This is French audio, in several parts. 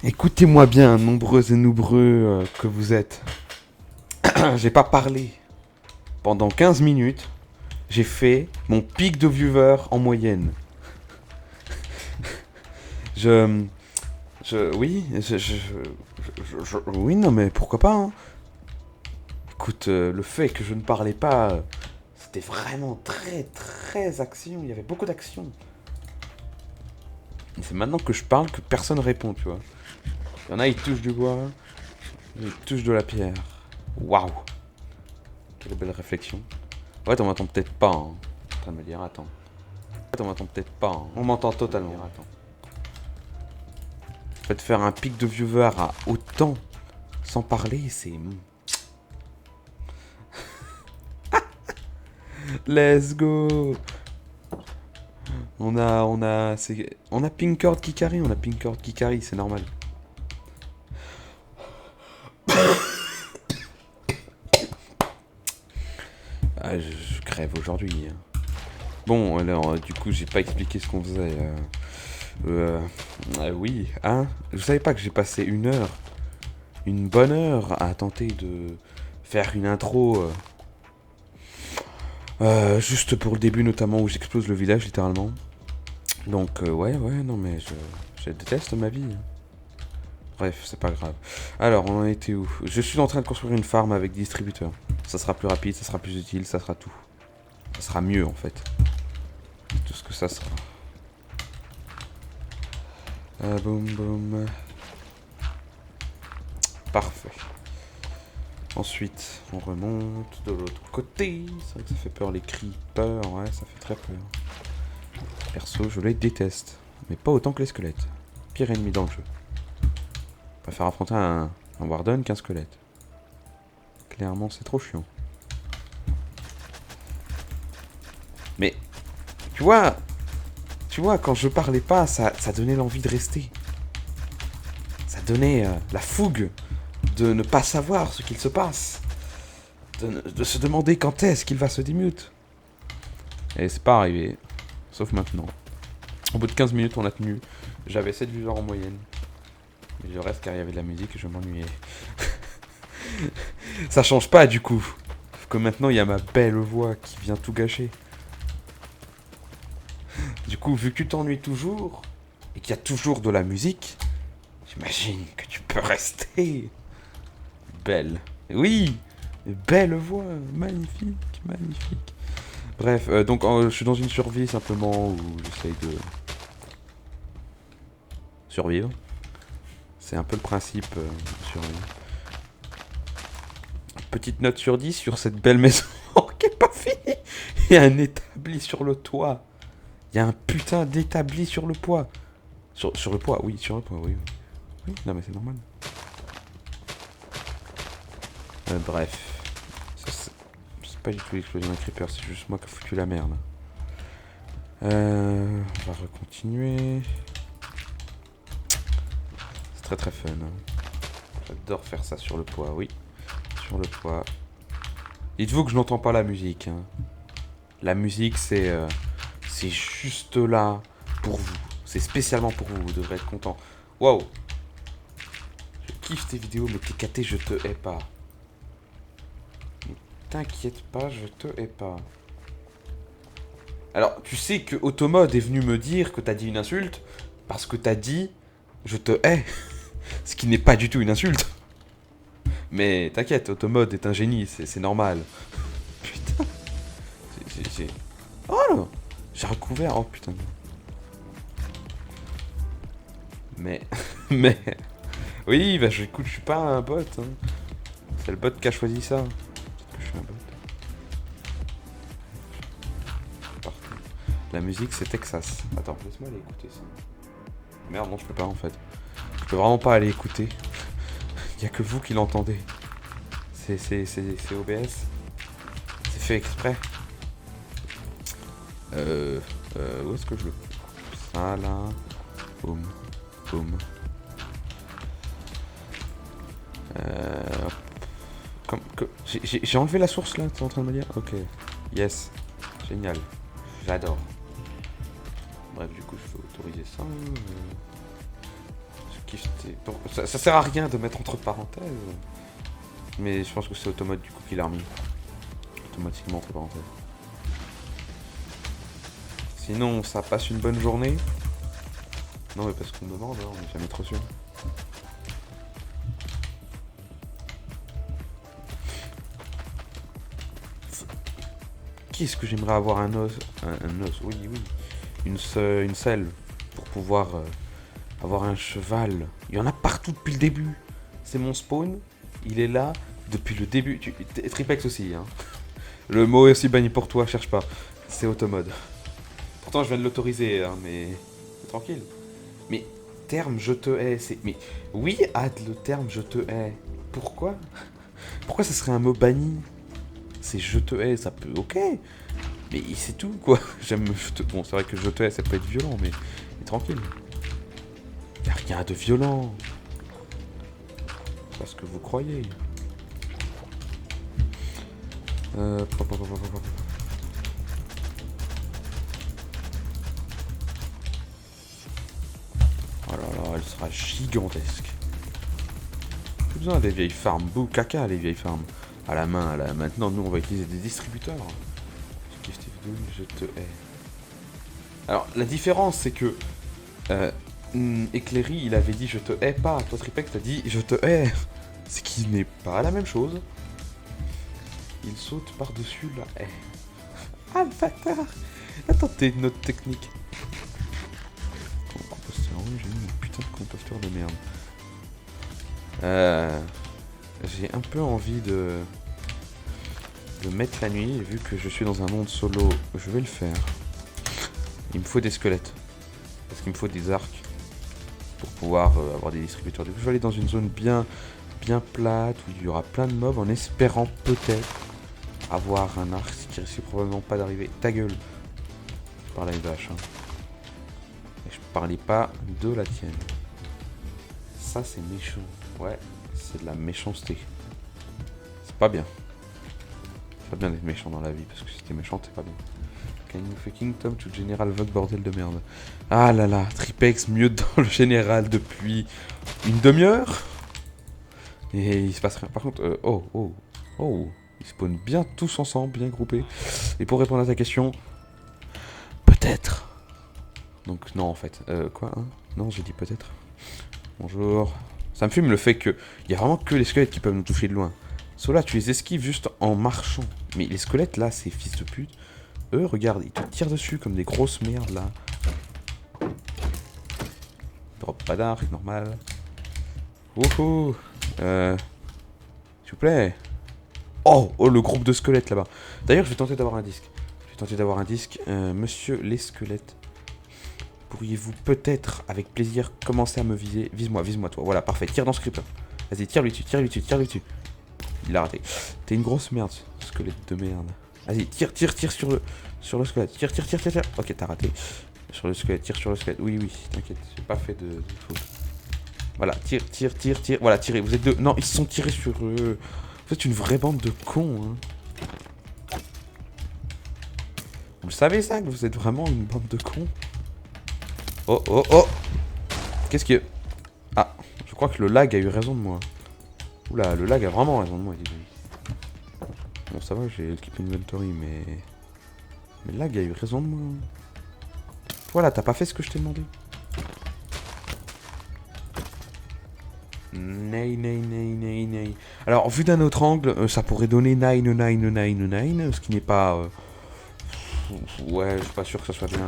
Écoutez-moi bien, nombreux et nombreux que vous êtes. J'ai pas parlé pendant 15 minutes. J'ai fait mon pic de viewers en moyenne. Je... Oui, oui, non mais pourquoi pas, hein. Écoute, le fait que je ne parlais pas, c'était vraiment très action. Il y avait beaucoup d'action. C'est maintenant que je parle que personne répond, tu vois. Il y en a, ils touchent du bois. Ils touchent de la pierre. Waouh. Quelle belle réflexion. Ouais, on m'entend peut-être pas, hein. En train de me dire, attends. Ouais, on m'entend peut-être pas, hein. On m'entend totalement. Attends. En fait, faire un pic de viewers à autant sans parler, c'est... Let's go. On a Pinkord qui carry, c'est normal. Ah, je crève aujourd'hui. Bon, alors, du coup, j'ai pas expliqué ce qu'on faisait. Oui, hein. Je savais pas que j'ai passé une bonne heure à tenter de faire une intro. Juste pour le début, notamment, où j'explose le village, littéralement. Donc, ouais, non, mais je déteste ma vie. Bref, c'est pas grave. Alors, on en était où? Je suis en train de construire une farm avec des distributeurs. Ça sera plus rapide, ça sera plus utile, ça sera tout. Ça sera mieux, en fait. Tout ce que ça sera. Boum, boum. Parfait. Ensuite, on remonte de l'autre côté. C'est vrai que ça fait peur les creepers, ouais, ça fait très peur. Perso, je les déteste. Mais pas autant que les squelettes. Pire ennemi dans le jeu. Je préfère affronter un Warden qu'un squelette. Clairement, c'est trop chiant. Mais, tu vois, quand je parlais pas, ça donnait l'envie de rester. Ça donnait la fougue de ne pas savoir ce qu'il se passe. De se demander quand est-ce qu'il va se démute. Et c'est pas arrivé. Sauf maintenant. Au bout de 15 minutes, on a tenu. J'avais 7 viewers en moyenne. Mais je reste car il y avait de la musique et je m'ennuyais. Ça change pas du coup. Que maintenant il y a ma belle voix qui vient tout gâcher. Du coup, vu que tu t'ennuies toujours et qu'il y a toujours de la musique, j'imagine que tu peux rester. Belle. Oui, belle voix, magnifique, magnifique. Bref, donc je suis dans une survie simplement où j'essaye de survivre. C'est un peu le principe de survie. Petite note sur 10 sur cette belle maison qui est pas finie. Il y a un établi sur le toit. Il y a un putain d'établi sur le poids. Sur le poids, oui, sur le poids, oui. Oui, non mais c'est normal. Bref. C'est pas du tout l'explosion d'un creeper, c'est juste moi qui a foutu la merde. On va recontinuer. C'est très fun. J'adore faire ça sur le poids, oui. Sur le poids. Dites-vous que je n'entends pas la musique. Hein. La musique, c'est juste là pour vous. C'est spécialement pour vous, vous devrez être content. Waouh. Je kiffe tes vidéos, mais t'es caté, je te hais pas. Ne t'inquiète pas, je te hais pas. Alors, tu sais que Automode est venu me dire que t'as dit une insulte parce que t'as dit je te hais. Ce qui n'est pas du tout une insulte. Mais t'inquiète, Automode est un génie, c'est normal. Putain. Oh là. J'ai recouvert. Oh putain. Mais. Mais. Oui, bah écoute, je suis pas un bot. Hein. C'est le bot qui a choisi ça. Peut-être que je suis un bot. Parfait. La musique, c'est Texas. Attends, laisse-moi aller écouter ça. Merde, non, je peux pas en fait. Je peux vraiment pas aller écouter. Y a que vous qui l'entendez. C'est OBS. C'est fait exprès. Où est-ce que je le... Ça là. Boum. Boum. J'ai enlevé la source là, t'es en train de me dire? Ok. Yes. Génial. J'adore. Bref, du coup, je peux autoriser ça. Ça sert à rien de mettre entre parenthèses. Mais je pense que c'est Automode du coup qui l'a remis. Automatiquement entre parenthèses. Sinon, ça passe une bonne journée. Non mais parce qu'on demande, hein, on n'est jamais trop sûr. Qu'est-ce que j'aimerais avoir un os, oui, une selle pour pouvoir avoir un cheval. Il y en a partout depuis le début. C'est mon spawn, il est là depuis le début. Tripex aussi, hein. Le mot est aussi banni pour toi, cherche pas. C'est Automode. Pourtant je viens de l'autoriser, hein, mais c'est tranquille. Mais terme je te hais, c'est... Mais oui, add le terme je te hais. Pourquoi? Pourquoi ça serait un mot banni? C'est je te hais, ça peut... Ok. Mais c'est tout, quoi. J'aime... Bon, c'est vrai que je te hais, ça peut être violent, mais tranquille. Y'a rien de violent. C'est pas ce que vous croyez. Oh là là, elle sera gigantesque. Plus besoin des vieilles farms. Bouh, caca, les vieilles farms. À la main, là. Maintenant, nous, on va utiliser des distributeurs. Je te hais. Alors, la différence, c'est que... Éclairy, il avait dit je te hais pas. Toi, Tripex, t'as dit je te hais. Ce qui n'est pas la même chose. Il saute par-dessus la haie. Ah, le bâtard. Attendez, une autre technique. Composteur, oui, j'ai mis mon putain de composteur de merde. J'ai un peu envie de mettre la nuit, et vu que je suis dans un monde solo, je vais le faire. Il me faut des squelettes. Parce qu'il me faut des arcs. Pour pouvoir avoir des distributeurs. Du coup, je vais aller dans une zone bien plate, où il y aura plein de mobs, en espérant peut-être avoir un arc, ce qui risque probablement pas d'arriver. Ta gueule. Je parle à une vache. Hein. Et je parlais pas de la tienne. Ça, c'est méchant. Ouais, c'est de la méchanceté. C'est pas bien. C'est pas bien d'être méchant dans la vie, parce que si t'es méchant, c'est pas bien. Can you fucking Tom to General Vogue, bordel de merde. Ah là là, Tripex mieux dans le général depuis une demi-heure. Et il se passe rien. Par contre, ils spawnent bien tous ensemble, bien groupés. Et pour répondre à ta question, peut-être. Donc non en fait. Quoi hein? Non, j'ai dit peut-être. Bonjour. Ça me fume le fait que il y a vraiment que les squelettes qui peuvent nous toucher de loin. Ceux-là, tu les esquives juste en marchant. Mais les squelettes là, ces fils de pute, eux, regarde, ils te tirent dessus comme des grosses merdes là. Drop pas d'arc, normal. Wouhou. S'il vous plaît. Oh, le groupe de squelettes là-bas. D'ailleurs, je vais tenter d'avoir un disque. Monsieur les squelettes. Pourriez-vous peut-être, avec plaisir, commencer à me viser? Vise-moi, toi. Voilà, parfait. Tire dans ce creeper. Vas-y, tire-lui dessus. Il a raté. T'es une grosse merde, squelette de merde. Vas-y, tire sur le squelette. Tire. Ok, t'as raté. Sur le squelette, tire sur le squelette. Oui, t'inquiète, j'ai pas fait de faute. Voilà, tire. Voilà, tirez. Vous êtes deux. Non, ils se sont tirés sur eux. Vous êtes une vraie bande de cons, hein. Vous le savez ça, que vous êtes vraiment une bande de cons? Oh. Qu'est-ce que... Ah, je crois que le lag a eu raison de moi. Oula, le lag a vraiment raison de moi, dis-lui. Bon, ça va, j'ai skip inventory, mais le lag a eu raison de moi. Voilà, t'as pas fait ce que je t'ai demandé. Nay. Alors, vu d'un autre angle, ça pourrait donner 9, ce qui n'est pas... Ouais, je suis pas sûr que ça soit bien.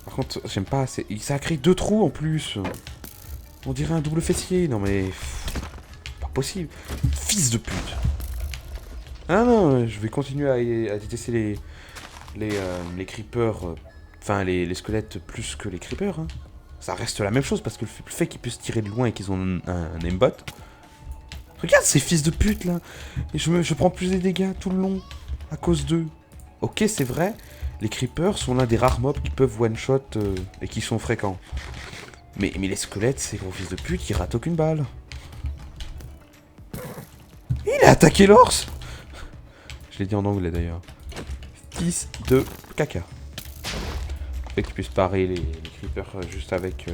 Par contre, j'aime pas, ça a créé 2 trous en plus. On dirait un double fessier, non mais... Pas possible. Fils de pute. Ah non, je vais continuer à détester les creepers... Enfin, les squelettes plus que les creepers, hein. Ça reste la même chose, parce que le fait qu'ils puissent tirer de loin et qu'ils ont un aimbot... Regarde ces fils de pute, là. Et je prends plus de dégâts tout le long, à cause d'eux. Ok, c'est vrai, les creepers sont l'un des rares mobs qui peuvent one-shot et qui sont fréquents. Mais les squelettes, ces gros fils de pute, qui ratent aucune balle. Il a attaqué l'ours. Je l'ai dit en anglais, d'ailleurs. Fils de caca. Le fait qu'ils puissent parer les creepers juste avec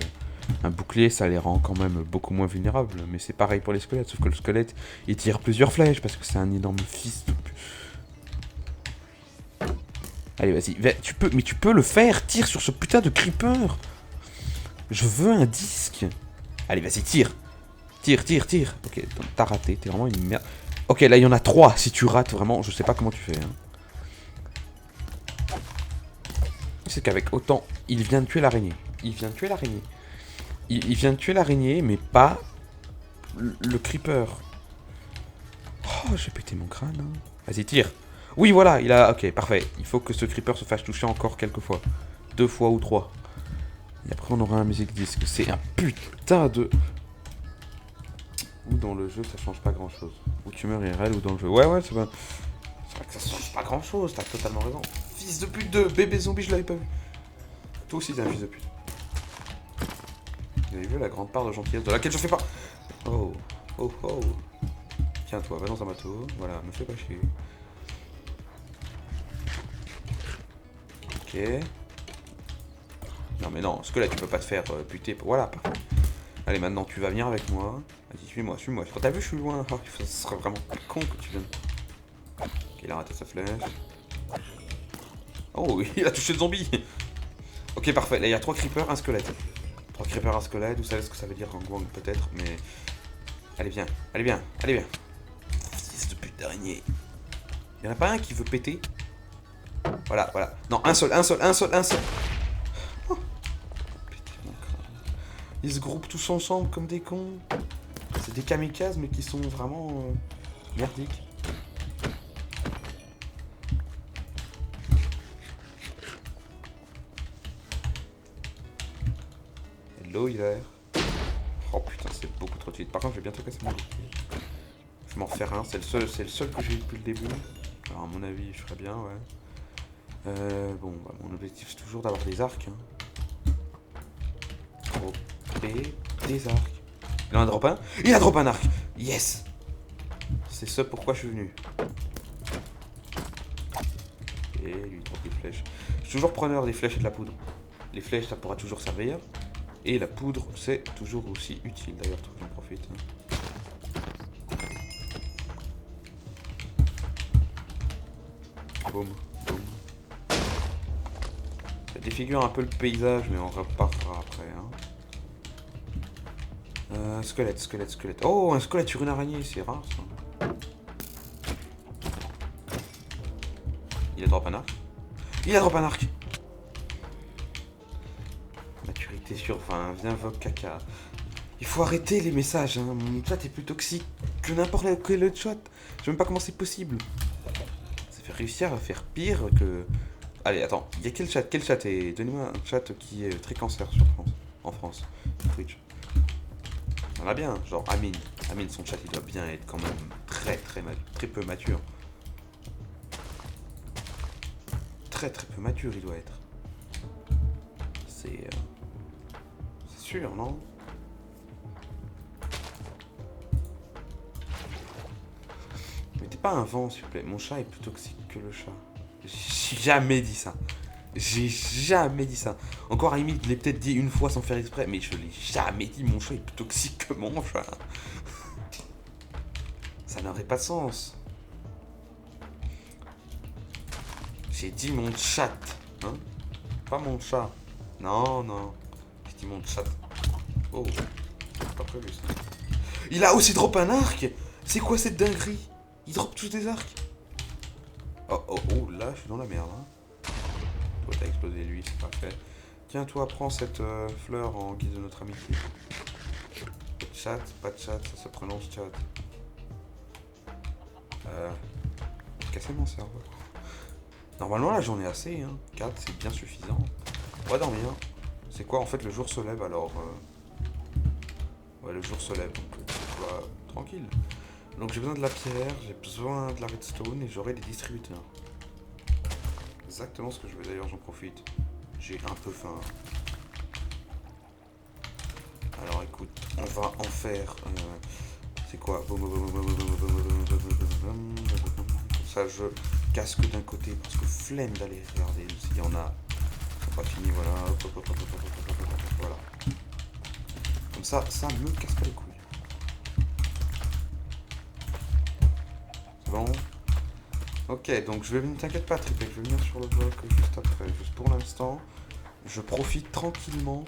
un bouclier, ça les rend quand même beaucoup moins vulnérables. Mais c'est pareil pour les squelettes, sauf que le squelette, il tire plusieurs flèches parce que c'est un énorme fils de... Allez, vas-y, mais tu peux le faire, tire sur ce putain de creeper. Je veux un disque. Allez, vas-y, tire. Tire, tire, tire. Ok, t'as raté, t'es vraiment une merde. Ok, là, il y en a 3. Si tu rates, vraiment, je sais pas comment tu fais. Hein. C'est qu'avec autant... Il vient de tuer l'araignée. Il vient de tuer l'araignée. Il vient de tuer l'araignée, mais pas... Le creeper. Oh, j'ai pété mon crâne. Hein. Vas-y, tire. Oui, voilà, il a... Ok, parfait. Il faut que ce creeper se fasse toucher encore quelques fois. 2 fois ou 3. Et après, on aura un music disc. C'est un putain de... Ou dans le jeu, ça change pas grand-chose. Ou tu meurs IRL ou dans le jeu. Ouais, c'est vrai. C'est vrai que ça change pas grand-chose, t'as totalement raison. Fils de pute de bébé zombie, je l'avais pas vu. Toi aussi, t'es un fils de pute. Vous avez vu la grande part de gentillesse de laquelle je fais pas... Oh, oh, oh. Tiens, toi, va dans un bateau. Voilà, me fais pas chier. Ok. Non, mais non, squelette, tu peux pas te faire buter. Voilà, parfait. Allez, maintenant, tu vas venir avec moi. Vas-y, suis-moi, suis-moi. Quand t'as vu, je suis loin. Oh, ce serait vraiment con que tu viennes. Ok, il a raté sa flèche. Oh, il a touché le zombie. Ok, parfait. Là, il y a 3 creepers, un squelette. 3 creepers, un squelette. Vous savez ce que ça veut dire en Gwang, peut-être, mais... Allez, viens. Allez, viens. Allez, viens. Fils de pute d'araignée. Il y en a pas un qui veut péter? Voilà, voilà. Non, un seul. Oh. Péter mon crâne. Ils se groupent tous ensemble comme des cons. C'est des kamikazes, mais qui sont vraiment merdiques. Hello, hiver. Oh putain, c'est beaucoup trop de suite. Par contre, je vais bientôt casser mon bouclier. Je vais m'en refaire un. C'est le seul que j'ai eu depuis le début. Alors, à mon avis, je ferais bien, ouais. Bon, bah, mon objectif, c'est toujours d'avoir des arcs. Hein. Dropper des arcs. Il en a drop un. Il a drop un arc. Yes. C'est ce pourquoi je suis venu. Et lui drop des flèches. Je suis toujours preneur des flèches et de la poudre. Les flèches, ça pourra toujours servir. Et la poudre, c'est toujours aussi utile. D'ailleurs, j'en profite. Boum, boum. Ça défigure un peu le paysage, mais on repartira après. Hein. Squelette. Oh, un squelette sur une araignée, c'est rare ça. Il a drop un arc. Maturité sur... Enfin, viens, vogue caca. Il faut arrêter les messages, hein. Mon chat est plus toxique que n'importe quel autre chat. Je sais même pas comment c'est possible. Ça fait réussir à faire pire que... Allez, attends, il y a quel chat est... Donnez-moi un chat qui est très cancer en France, Twitch. On a bien, genre Amine. Amine, son chat, il doit bien être quand même très peu mature. Très peu mature, il doit être. C'est sûr, non? Mettez pas un vent, s'il vous plaît. Mon chat est plus toxique que le chat. J'ai jamais dit ça. Encore à limite, je l'ai peut-être dit une fois sans faire exprès, mais je l'ai jamais dit. Mon chat est plus toxique que mon chat. Ça n'aurait pas de sens. J'ai dit mon chat, hein? Pas mon chat. Non. J'ai dit mon chat. Oh, pas prévu ça. Il a aussi drop un arc. C'est quoi cette dinguerie? Il drop tous des arcs. Oh, là, je suis dans la merde. Hein. Toi, t'as explosé lui, c'est parfait. Tiens, toi, prends cette fleur en guise de notre amitié. Pas de chat, ça se prononce chat. Casser mon cerveau. Normalement, là, j'en ai assez. Hein. 4, c'est bien suffisant. On va dormir. C'est quoi, en fait, le jour se lève, alors... Ouais, le jour se lève, donc tranquille. Donc j'ai besoin de la pierre, j'ai besoin de la redstone et j'aurai des distributeurs. Exactement ce que je veux, d'ailleurs, j'en profite. J'ai un peu faim. Alors écoute, on va en faire... c'est quoi? Ça, je casque d'un côté parce que flemme d'aller regarder s'il y en a. pas fini, voilà. Hop, hop, hop, hop, hop, hop, hop, hop, hop, voilà. Comme ça me casse pas les couilles. C'est bon. Ok, donc je vais venir, t'inquiète pas, Tripek, je vais venir sur le bloc juste après. Juste pour l'instant, je profite tranquillement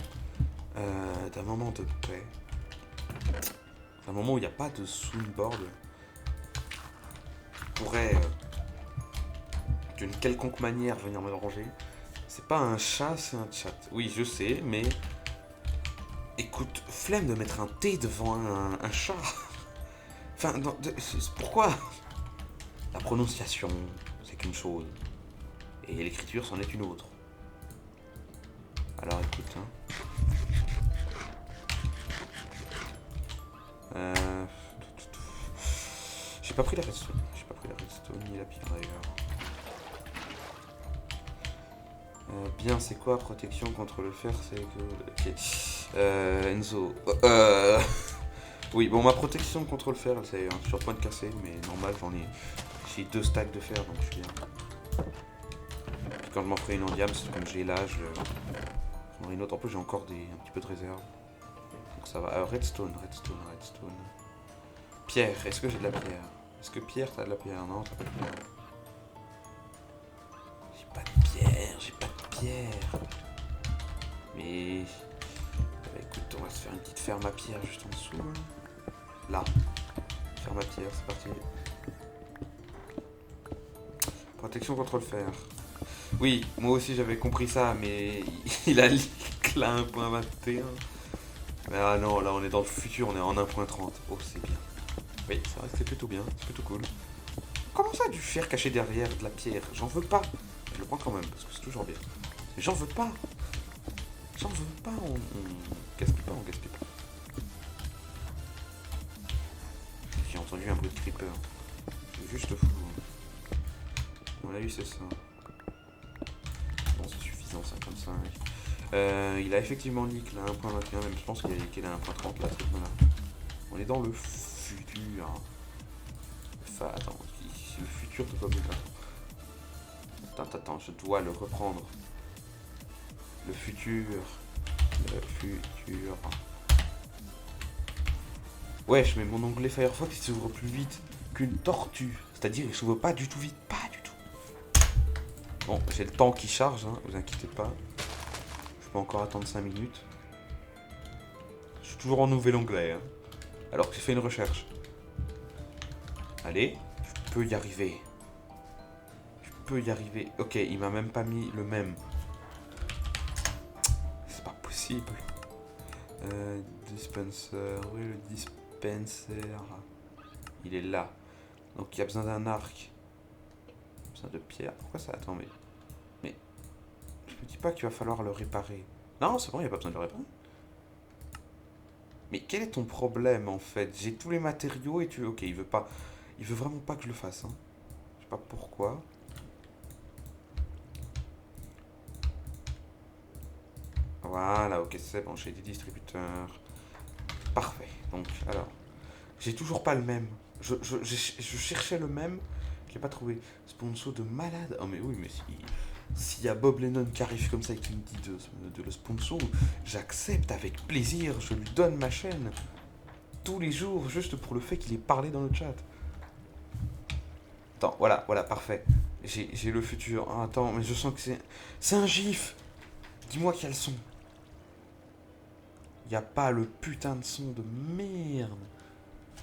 d'un moment de paix. D'un moment où il n'y a pas de soundboard qui pourrait, d'une quelconque manière, venir me déranger. C'est pas un chat, c'est un chat. Oui, je sais, mais... Écoute, flemme de mettre un T devant un chat. Enfin, pourquoi? La prononciation, c'est qu'une chose. Et l'écriture, c'en est une autre. Alors écoute, hein. J'ai pas pris la redstone. J'ai pas pris la redstone ni la pierre d'ailleurs. Bien, c'est quoi protection contre le fer? C'est que... Ok. Enzo. Oui, bon, ma protection contre le fer, c'est sur le point de casser, mais normal, j'ai 2 stacks de fer, donc je suis bien. Puis quand je m'en ferai une en diam, c'est comme j'ai l'âge, j'en aurai une autre. En plus, j'ai encore un petit peu de réserve. Donc ça va. Redstone. Pierre, est-ce que j'ai de la pierre? Est-ce que Pierre, t'as de la pierre? Non, t'as pas de pierre. J'ai pas de pierre. Mais... Bah, écoute, on va se faire une petite ferme à pierre juste en dessous. Là. Ferme à pierre, c'est parti. Protection contre le fer. Oui, moi aussi j'avais compris ça, mais il a leak là 1.21. Mais ah non, là on est dans le futur, on est en 1.30. Oh, c'est bien. Oui, ça reste plutôt bien, c'est plutôt cool. Comment ça, du fer caché derrière de la pierre? J'en veux pas. Je le prends quand même, parce que c'est toujours bien. Mais j'en veux pas. On gaspille pas, J'ai entendu un bruit de creeper. C'est juste fou. À mon avis, c'est ça. Bon, c'est suffisant, 55. Il a effectivement leak là, 1.21, même je pense qu'il a leaké là 1.30 là, cette là. On est dans le futur. Enfin, attends, le futur de Bob. Attends, je dois le reprendre. Le futur. Wesh, mais mon onglet Firefox il s'ouvre plus vite qu'une tortue. C'est-à-dire il s'ouvre pas du tout vite, pas du tout. Bon, j'ai le temps qui charge, hein, vous inquiétez pas. Je peux encore attendre 5 minutes. Je suis toujours en nouvel onglet, hein, alors que j'ai fait une recherche. Allez, je peux y arriver. Ok, il m'a même pas mis le même. C'est pas possible. Dispenser, oui, le dispenser. Il est là. Donc il y a besoin d'un arc. Besoin de pierre. Pourquoi ça? Attends, mais je me dis pas qu'il va falloir le réparer. Non, c'est bon, il n'y a pas besoin de le réparer. Mais quel est ton problème en fait? J'ai tous les matériaux et tu... Ok, il veut pas... Il veut vraiment pas que je le fasse, hein. Je sais pas pourquoi. Voilà, ok, c'est bon, j'ai des distributeurs. Parfait. Donc, alors... J'ai toujours pas le même. Je cherchais le même. Je l'ai pas trouvé. Sponsor de malade. Oh mais oui, mais s'il y a Bob Lennon qui arrive comme ça et qui me dit de le sponsor, j'accepte avec plaisir. Je lui donne ma chaîne. Tous les jours, juste pour le fait qu'il ait parlé dans le chat. Attends, voilà, parfait. J'ai le futur. Ah, attends, mais je sens que c'est un gif. Dis-moi qu'il y a le son. Il n'y a pas le putain de son de merde.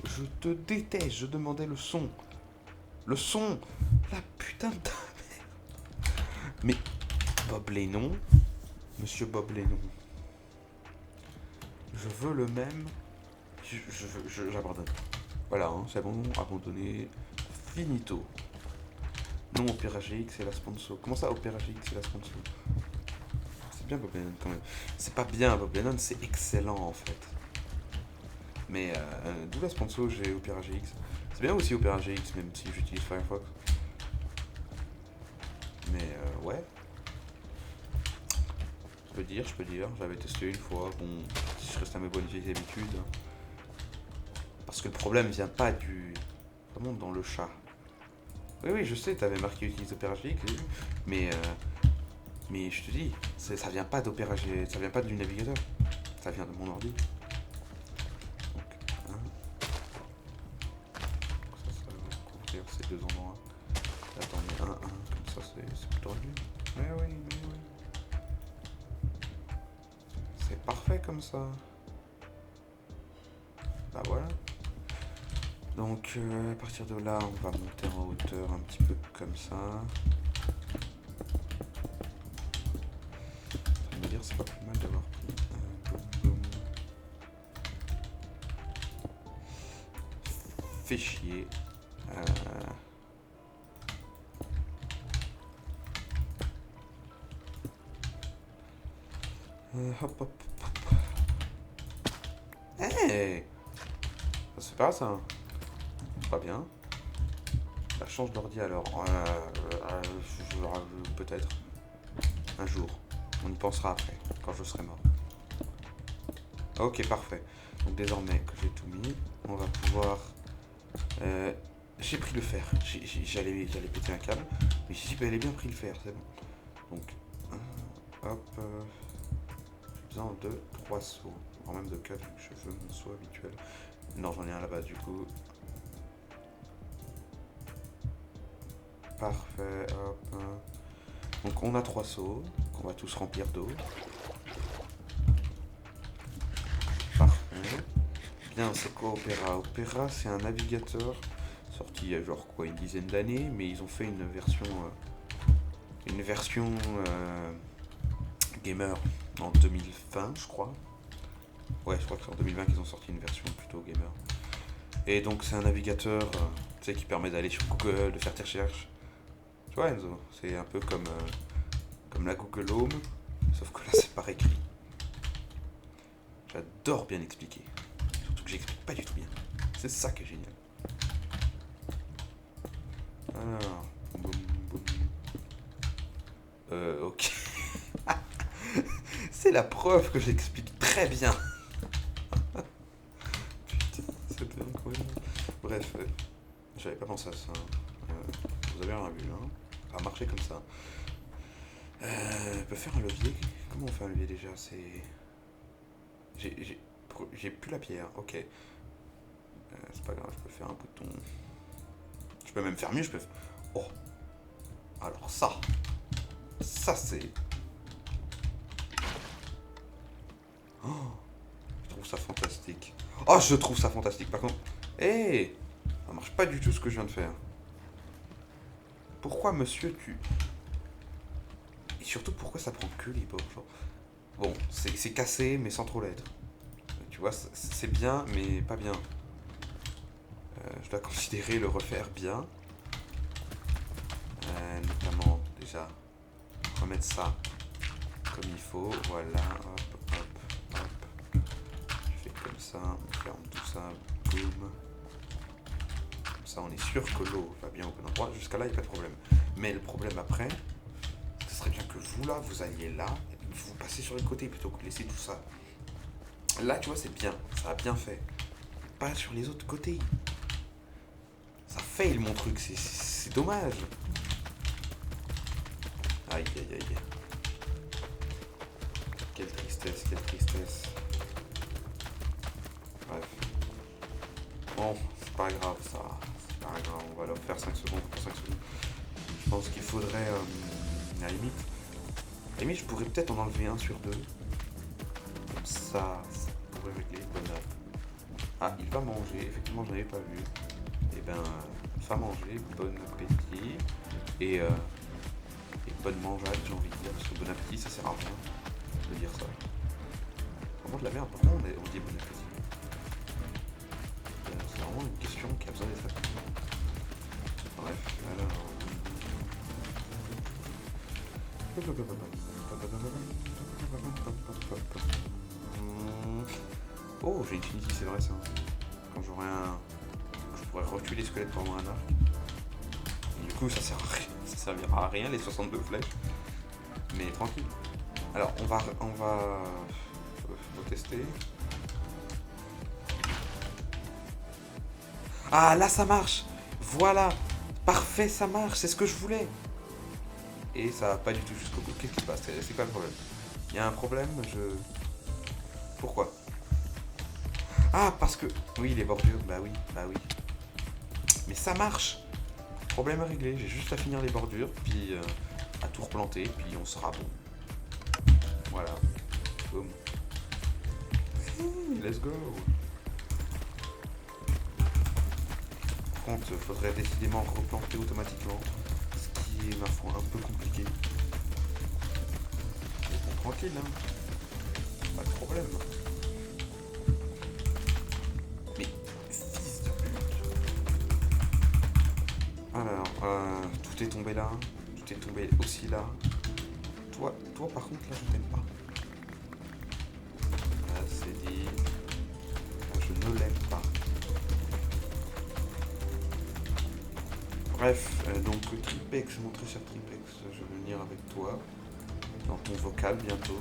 Je te déteste, je demandais le son. Le son. La putain de ta mère. Mais Bob Lennon. Monsieur Bob Lennon. Je veux le même. J'abandonne. Voilà, hein, c'est bon, abandonné. Finito. Non, Opéra GX c'est la sponsor. Comment ça, Opéra GX c'est la sponsor? C'est bien Bob Lennon quand même. C'est pas bien Bob Lennon, c'est excellent en fait. Mais d'où la sponsor, j'ai Opéra GX. C'est bien aussi Opéra GX, même si j'utilise Firefox. Mais ouais. Je peux dire. J'avais testé une fois. Bon, si je reste à mes bonnes vieilles habitudes. Parce que le problème vient pas du... Vraiment dans le chat. Oui, je sais, t'avais marqué utilise Opéra GX, mais Mais je te dis, ça vient pas d'Opera, ça vient pas du navigateur. Ça vient de mon ordi. Donc, hein. Ça va couvrir ces deux endroits. Attends, mais comme ça c'est plus tendu. Mais oui. C'est parfait comme ça. Bah voilà. Donc à partir de là, on va monter en hauteur un petit peu comme ça. Je vais dire, c'est pas plus mal d'avoir pris un boum. Fait chier. Hop. Hey, ça se fait pas ça. Pas bien. Bah, change d'ordi alors. Peut-être. Un jour. On y pensera après, quand je serai mort. Ok, parfait. Donc désormais que j'ai tout mis, on va pouvoir... j'ai pris le fer. J'allais péter un câble. Mais j'ai bel et bien pris le fer, c'est bon. Donc, hop. J'ai besoin de 3 sauts. Voire même de 4, vu que je veux mon saut habituel. Non, j'en ai un là-bas du coup. Parfait, hop. Donc on a 3 sauts, qu'on va tous remplir d'eau. Parfait. Bien, c'est quoi Opera? Opera, c'est un navigateur sorti il y a genre quoi, une dizaine d'années, mais ils ont fait une version gamer en 2020, je crois. Ouais, je crois que c'est en 2020 qu'ils ont sorti une version plutôt gamer. Et donc c'est un navigateur, tu sais, qui permet d'aller sur Google, de faire tes recherches. Tu vois Enzo, c'est un peu comme la Google Home, sauf que là c'est par écrit. J'adore bien expliquer. Surtout que j'explique pas du tout bien. C'est ça qui est génial. Alors, boum. Ok. C'est la preuve que j'explique très bien. Putain, c'était incroyable. Bref, j'avais pas pensé à ça. Vous avez rien vu, hein. Ça a marché comme ça. On peut faire un levier. Comment on fait un levier déjà? C'est... J'ai plus la pierre, ok. C'est pas grave, je peux faire un bouton. Je peux même faire mieux, je peux... Oh. Alors ça c'est... Oh, je trouve ça fantastique. Oh, je trouve ça fantastique. Par contre... Hé, ça marche pas du tout ce que je viens de faire. Pourquoi, monsieur, tu... Et surtout, pourquoi ça prend que les bords, genre... Bon, c'est cassé, mais sans trop l'être. Tu vois, c'est bien, mais pas bien. Je dois considérer le refaire bien. Notamment, déjà, remettre ça comme il faut. Voilà, hop. Je fais comme ça, on ferme tout ça, boum. Comme ça, on est sûr que l'eau va bien au bon endroit. Jusqu'à là, il n'y a pas de problème. Mais le problème après, ce serait bien que vous, là, vous alliez là, et vous passez sur les côtés plutôt que de laisser tout ça. Là, tu vois, c'est bien. Ça a bien fait. Pas sur les autres côtés. Ça fail, mon truc. C'est dommage. Aïe. Quelle tristesse. Bref. Bon, c'est pas grave, ça. C'est pas grave. On va leur faire 5 secondes pour 5 secondes. Je pense qu'il faudrait... à la limite, je pourrais peut-être en enlever un sur 2. Comme ça pourrait régler. Bonne heure. Ah, il va manger. Effectivement, je n'avais pas vu. Eh ben, va manger. Bon appétit. Et bonne mangeade, j'ai envie de dire. Parce que bon appétit, ça sert à rien de dire ça. Vraiment de la merde. Pourquoi on dit bon appétit? C'est vraiment une question qui a besoin d'être répondue. Bref, alors... Oh, j'ai une Infinity, c'est vrai ça. Quand j'aurai un... Je pourrais reculer les squelettes pour avoir un arc. Et du coup, ça servira à rien, les 62 flèches. Mais tranquille. Alors, on va tester. Ah, là, ça marche. Voilà. Parfait, ça marche. C'est ce que je voulais. et ça va pas du tout jusqu'au bout. Qu'est-ce qui se passe? C'est quoi le problème? Il y a un problème, je... Pourquoi? Ah, parce que... Oui, les bordures, bah oui, bah oui. Mais ça marche. Problème réglé, j'ai juste à finir les bordures, puis à tout replanter, puis on sera bon. Voilà. Boum. Let's go. Par contre, faudrait décidément replanter automatiquement, ce qui est, ma foi, un peu compliqué. Mais bon, tranquille, hein. Pas de problème. Mais, fils de pute. Alors, tout est tombé là. Tout est tombé aussi là. Toi, par contre, là, je t'aime pas. Là, c'est dit. Là, je ne l'aime pas. Bref, donc Tripex, mon très cher Tripex, je vais venir avec toi. Dans ton vocal bientôt.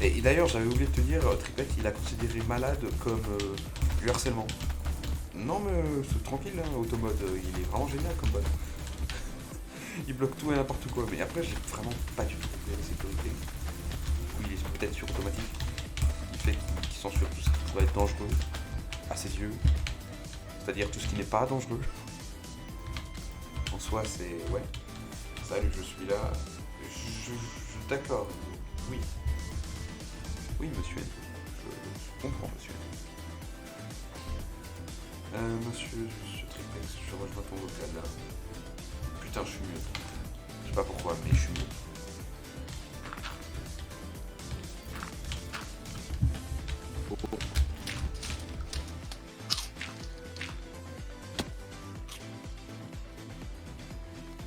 Et d'ailleurs, j'avais oublié de te dire, Tripex, il a considéré malade comme du harcèlement. Non, mais c'est tranquille, hein, Automode, il est vraiment génial comme bot. Il bloque tout et n'importe quoi. Mais après, j'ai vraiment pas du tout compris la sécurité. Oui, il est peut-être sur automatique. Il fait qu'il censure tout ce qui pourrait être dangereux à ses yeux. C'est-à-dire tout ce qui n'est pas dangereux. En soi, c'est... Ouais. Salut, je suis là. D'accord. Oui. Oui, monsieur. Je comprends, monsieur. Monsieur Tripex, je rejoins ton vocal là. Putain, je suis mieux. Je sais pas pourquoi, mais je suis mieux.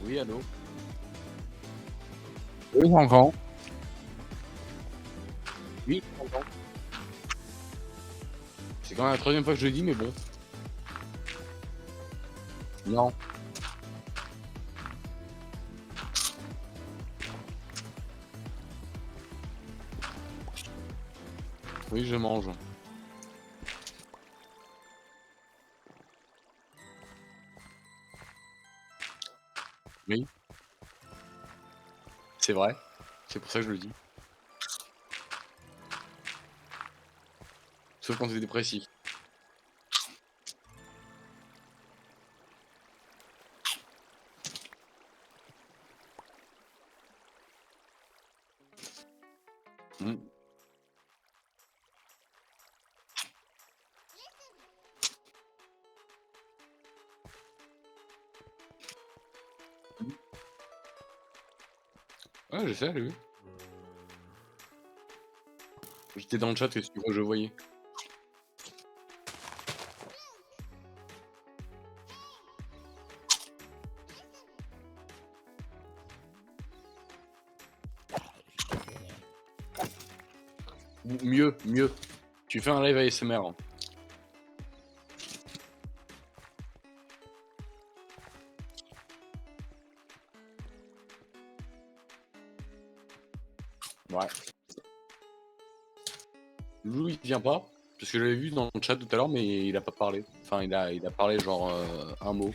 Oui, allô? Oui, j'entends. Oui, j'entends. C'est quand même la troisième fois que je le dis, mais bon. Non. Oui, je mange. Oui, c'est vrai. C'est pour ça que je le dis. Sauf quand t'es dépressif. Hmm. Ouais, je sais, j'ai vu. J'étais dans le chat et si tu vois, je voyais. Mieux, mieux. Tu fais un live ASMR. Ouais. Lou, il vient pas. Parce que je l'avais vu dans le chat tout à l'heure, mais il a pas parlé. Enfin, il a parlé genre un mot.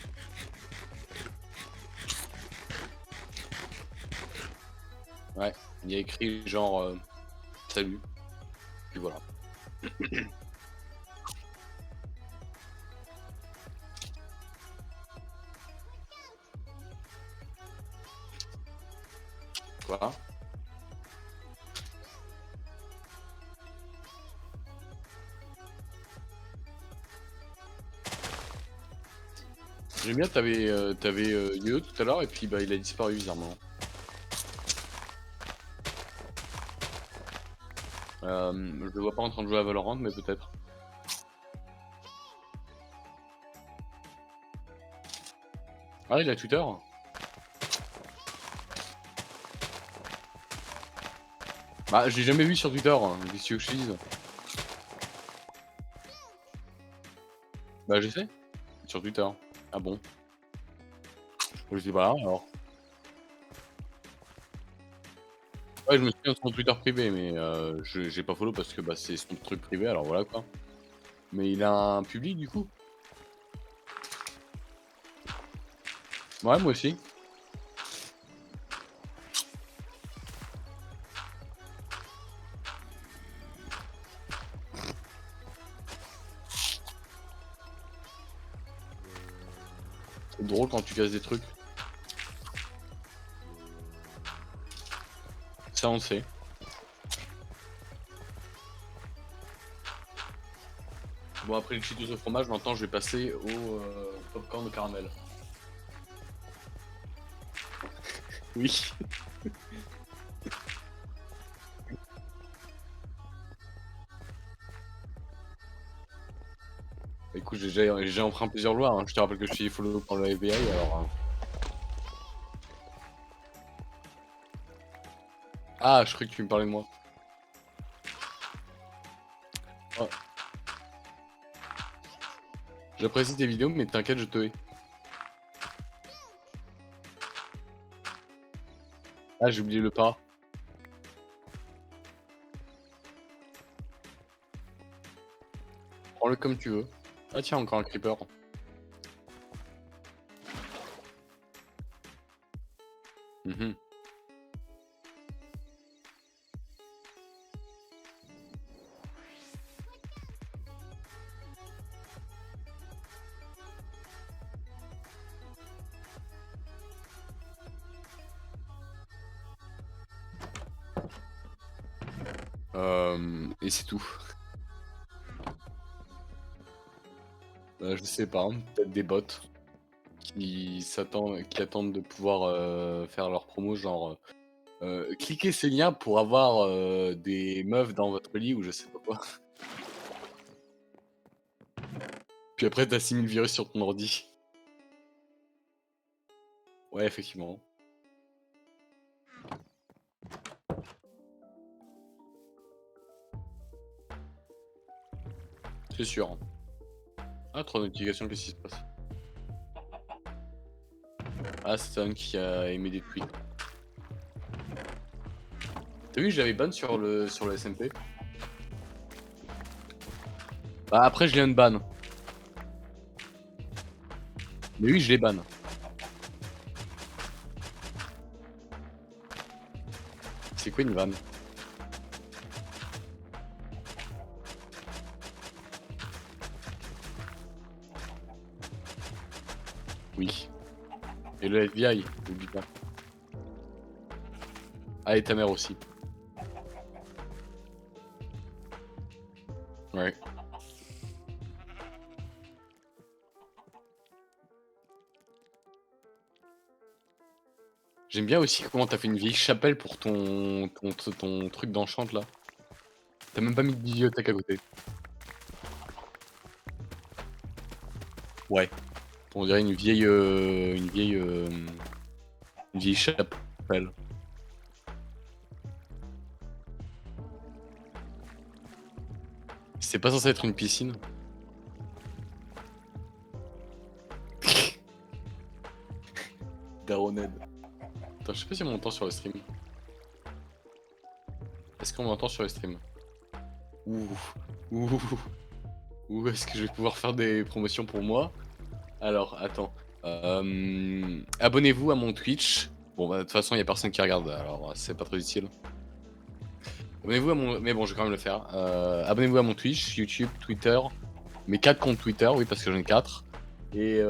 Ouais. Il a écrit genre salut. Puis voilà. Quoi? J'aime bien, t'avais Yo tout à l'heure et puis bah il a disparu bizarrement. Je le vois pas en train de jouer à Valorant, mais peut-être. Ah, il a Twitter? Bah, je l'ai jamais vu sur Twitter, hein. Qu'est-ce que tu veux que je te dise? Bah, je sais, sur Twitter. Ah bon? Je sais pas, alors. Ouais, je me souviens de son Twitter privé, mais j'ai pas follow parce que bah, c'est son truc privé, alors voilà quoi. Mais il a un public du coup? Ouais, moi aussi. C'est drôle quand tu casses des trucs. Ça, on le sait. Bon, après les Cheetos au fromage, maintenant je vais passer au popcorn au caramel. Oui. Écoute, j'ai déjà emprunt plusieurs lois, hein. Je te rappelle que je suis follow par le FBI, alors... Ah, je croyais que tu me parlais de moi. Ouais. J'apprécie tes vidéos, mais t'inquiète, je te hais. Ah, j'ai oublié le pas. Prends-le comme tu veux. Ah tiens, encore un creeper. Mhm. Et c'est tout. Je sais pas, peut-être des bots qui attendent de pouvoir faire leur promo, genre cliquez ces liens pour avoir des meufs dans votre lit ou je sais pas quoi. Puis après t'as 6000 virus sur ton ordi. Ouais, effectivement. C'est sûr. Ah, 3 notifications, qu'est-ce qui se passe? Ah, c'est un qui a aimé des tweets. T'as vu, j'avais ban sur le SMP. Bah après je l'ai unban. Mais oui, je l'ai ban. C'est quoi une vanne? Oui. Et le FBI, n'oublie pas. Ah, et ta mère aussi. Ouais. J'aime bien aussi comment t'as fait une vieille chapelle pour ton truc d'enchante là. T'as même pas mis de bibliothèque à côté. Ouais. On dirait une vieille chapelle. C'est pas censé être une piscine. Daroned. Attends, je sais pas si on m'entend sur le stream. Est-ce qu'on m'entend sur le stream? Ouh. Ouh. Ouh, est-ce que je vais pouvoir faire des promotions pour moi? Alors, attends. Abonnez-vous à mon Twitch. Bon, bah, de toute façon, il y a personne qui regarde, alors c'est pas très utile. Abonnez-vous à mon... Mais bon, je vais quand même le faire. Abonnez-vous à mon Twitch, YouTube, Twitter. Mes 4 comptes Twitter, oui, parce que j'en ai 4. Et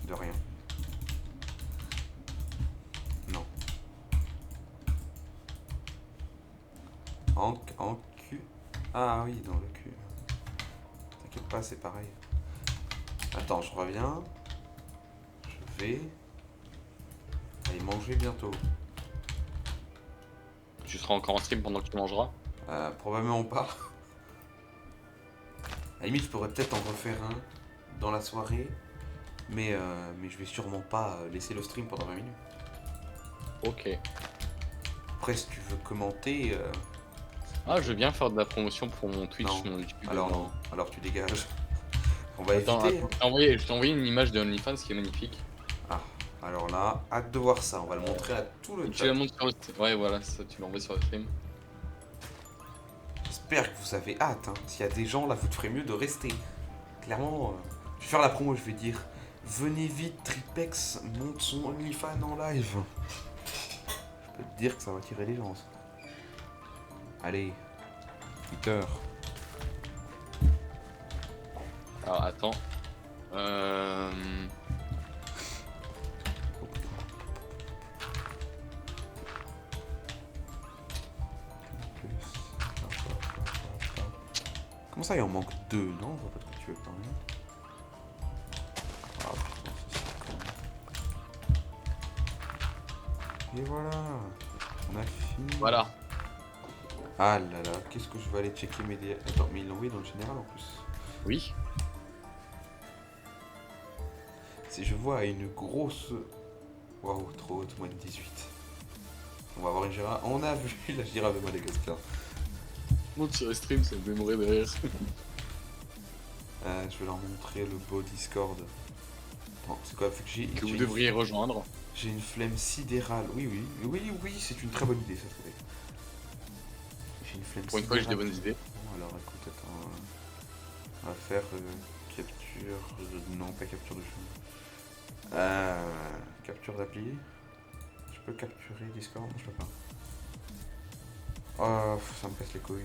De rien. Non. En cul. Ah oui, dans le cul. T'inquiète pas, c'est pareil. Attends, je reviens. vais aller manger bientôt. Tu seras encore en stream pendant que tu mangeras? Probablement pas. À la limite, je pourrais peut-être en refaire un dans la soirée, mais je vais sûrement pas laisser le stream pendant 20 minutes. Ok. Après, si tu veux commenter, Ah, je veux bien faire de la promotion pour mon Twitch, non. mon YouTube. Alors non, alors tu dégages. On va Attends, éviter. attends, je t'ai envoyé une image de OnlyFans qui est magnifique. Ah, alors là, hâte de voir ça. On va le montrer à tout le Tu chat. la montres sur le stream. Ouais, voilà, ça, tu l'envoies sur le stream. J'espère que vous avez hâte. Hein. S'il y a des gens là, vous ferez mieux de rester. Clairement, je vais faire la promo. Je vais dire, venez vite, Tripex monte son OnlyFans en live. Je peux te dire que ça va tirer les gens. Ça. Allez, Twitter. Alors, attends. Comment ça, il en manque deux? Non, on voit pas de quoi tu veux parler. Ah putain, ça c'est con. Et voilà, on a fini. Voilà. Ah là là, qu'est-ce que je vais aller checker mes DL. Attends, mais ils l'ont envoyé dans le général en plus. Oui. Si je vois une grosse... Waouh, trop haute, moins de 18. On va avoir une girafe. On a vu la girafe de Madagascar. Monte sur le stream, ça me fait mourir de rire. Je vais leur montrer le beau Discord. Attends, c'est quoi, vu que Que vous devriez rejoindre. j'ai une flemme sidérale. Oui, c'est une très bonne idée, ça, trouvé. J'ai une flemme Pour une fois, j'ai des sidérale. bonnes idées. Bon, alors écoute, attends. On va faire capture. Non, pas capture de chemin. Capture d'appli. Je peux capturer Discord? Non, je peux pas. Oh, ça me casse les couilles.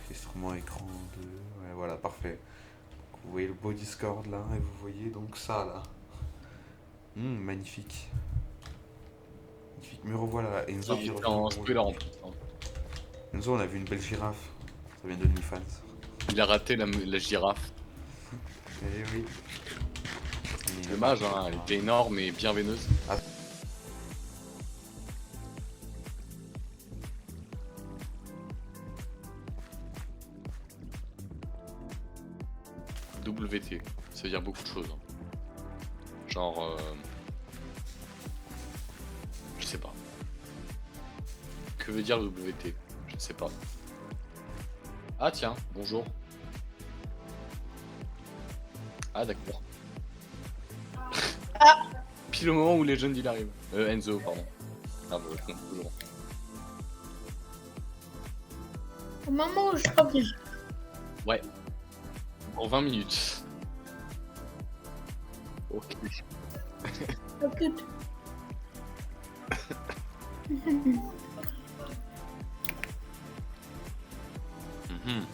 Enregistrement écran 2. Ouais, voilà, parfait. Vous voyez le beau Discord là, et vous voyez donc ça là. Magnifique. Magnifique. Me revoilà. Enzo qui C'est en spoiler en plus. Hein. Enzo, on a vu une belle girafe. Ça vient de OnlyFans. Il a raté la girafe. Eh oui. C'est dommage, hein, elle était énorme et bien veineuse. Ah. WT, ça veut dire beaucoup de choses. Hein. Genre... Je sais pas. Que veut dire WT? Je ne sais pas. Ah tiens, bonjour. Ah d'accord. Ah. Pile au moment où les jeunes il arrive. Enzo, pardon. Ah bah, je comprends toujours. Au moment où je reviens. Ouais. En 20 minutes. Ok. À toute. Mhm.